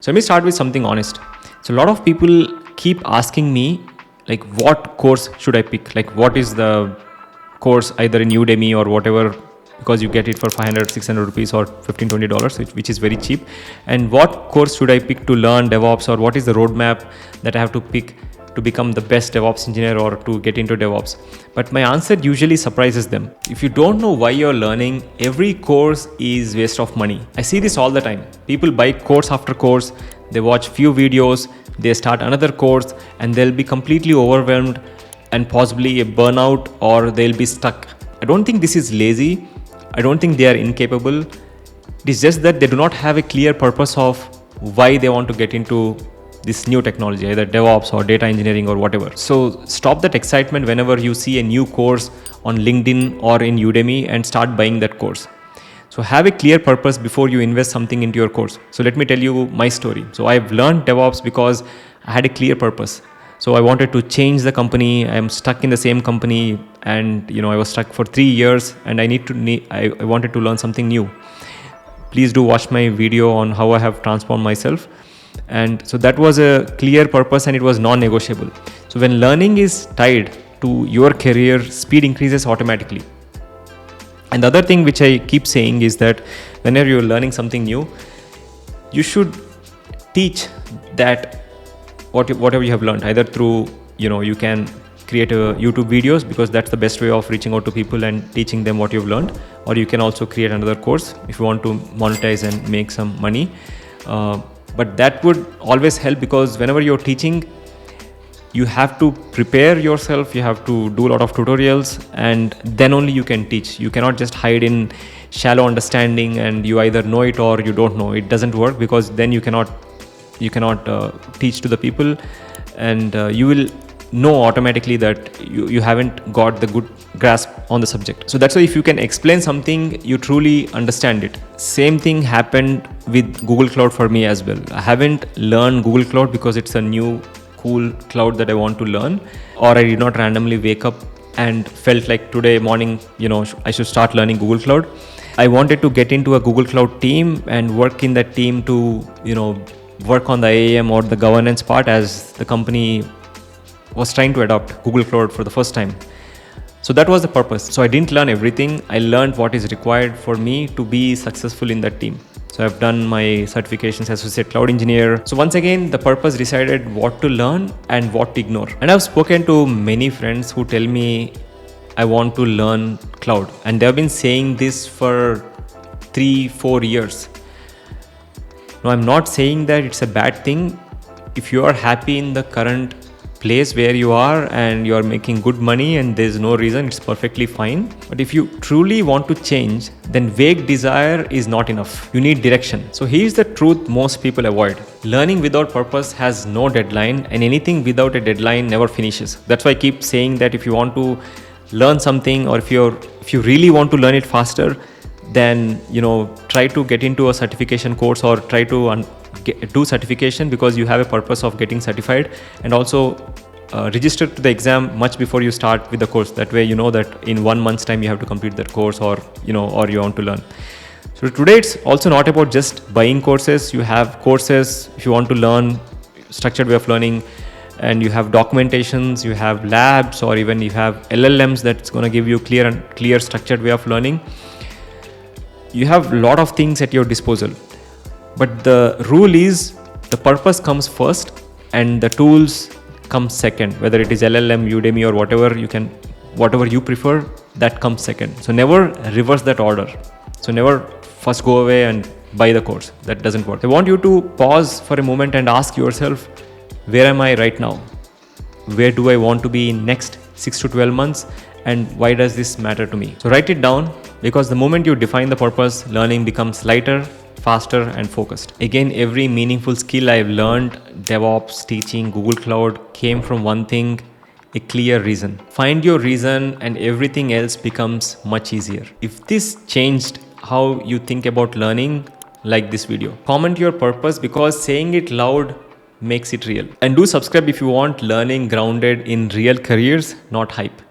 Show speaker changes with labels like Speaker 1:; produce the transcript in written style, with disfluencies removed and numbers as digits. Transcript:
Speaker 1: So let me start with something honest. So a lot of people keep asking me, like, what course should I pick? Like, what is the course either in Udemy or whatever, because you get it for 500, 600 rupees or $15, $20, which is very cheap. And what course should I pick to learn DevOps, or what is the roadmap that I have to pick to become the best DevOps engineer or to get into DevOps? But my answer usually surprises them. If you don't know why you're learning, every course is waste of money. I see this all the time. People buy course after course, they watch few videos, they start another course, and they'll be completely overwhelmed and possibly a burnout, or they'll be stuck. I don't think this is lazy. I don't think they are incapable. It's just that they do not have a clear purpose of why they want to get into this new technology, either DevOps or data engineering or whatever. So stop that excitement whenever you see a new course on LinkedIn or in Udemy and start buying that course. So have a clear purpose before you invest something into your course. So let me tell you my story. So I've learned DevOps because I had a clear purpose. So I wanted to change the company. I'm stuck in the same company, and I was stuck for 3 years, and I wanted to learn something new. Please do watch my video on how I have transformed myself. And so that was a clear purpose, and it was non-negotiable. So when learning is tied to your career, speed increases automatically. And the other thing which I keep saying is that whenever you're learning something new, you should teach that whatever you have learned, either through, you can create a YouTube videos, because that's the best way of reaching out to people and teaching them what you've learned. Or you can also create another course if you want to monetize and make some money. But that would always help, because whenever you're teaching, you have to prepare yourself, you have to do a lot of tutorials, and then only you can teach. You cannot just hide in shallow understanding and you either know it or you don't know. It doesn't work, because then you cannot teach to the people, and you will know automatically that you haven't got the good grasp on the subject. So that's why if you can explain something, you truly understand it. Same thing happened with Google Cloud for me as well. I haven't learned Google Cloud because it's a new cool cloud that I want to learn, or I did not randomly wake up and felt like today morning, I should start learning Google Cloud. I wanted to get into a Google Cloud team and work in that team to, work on the AAM or the governance part, as the company was trying to adopt Google Cloud for the first time. So that was the purpose. So I didn't learn everything. I learned what is required for me to be successful in that team. So I've done my certifications as Associate Cloud Engineer. So once again, the purpose decided what to learn and what to ignore. And I've spoken to many friends who tell me, I want to learn cloud. And they've been saying this for 3-4 years. Now, I'm not saying that it's a bad thing. If you are happy in the current place where you are and you are making good money and there's no reason, it's perfectly fine. But if you truly want to change, then vague desire is not enough. You need direction. So here's the truth most people avoid. Learning without purpose has no deadline, and anything without a deadline never finishes. That's why I keep saying that if you want to learn something, or if you really want to learn it faster, then try to get into a certification course, or try to do certification, because you have a purpose of getting certified. And also register to the exam much before you start with the course. That way you know that in 1 month's time you have to complete that course, or you want to learn. So today it's also not about just buying courses. You have courses if you want to learn structured way of learning, and you have documentations, you have labs, or even you have LLMs that's going to give you clear structured way of learning. You have a lot of things at your disposal. But the rule is, the purpose comes first and the tools come second. Whether it is LLM, Udemy, or whatever you prefer, that comes second. So never reverse that order. So never first go away and buy the course. That doesn't work. I want you to pause for a moment and ask yourself, where am I right now? Where do I want to be in next 6 to 12 months? And why does this matter to me? So write it down, because the moment you define the purpose, learning becomes lighter, faster, and focused. Again, every meaningful skill I've learned, DevOps, teaching, Google Cloud, came from one thing: a clear reason. Find your reason and everything else becomes much easier. If this changed how you think about learning, like this video. Comment your purpose, because saying it loud makes it real. And do subscribe if you want learning grounded in real careers, not hype.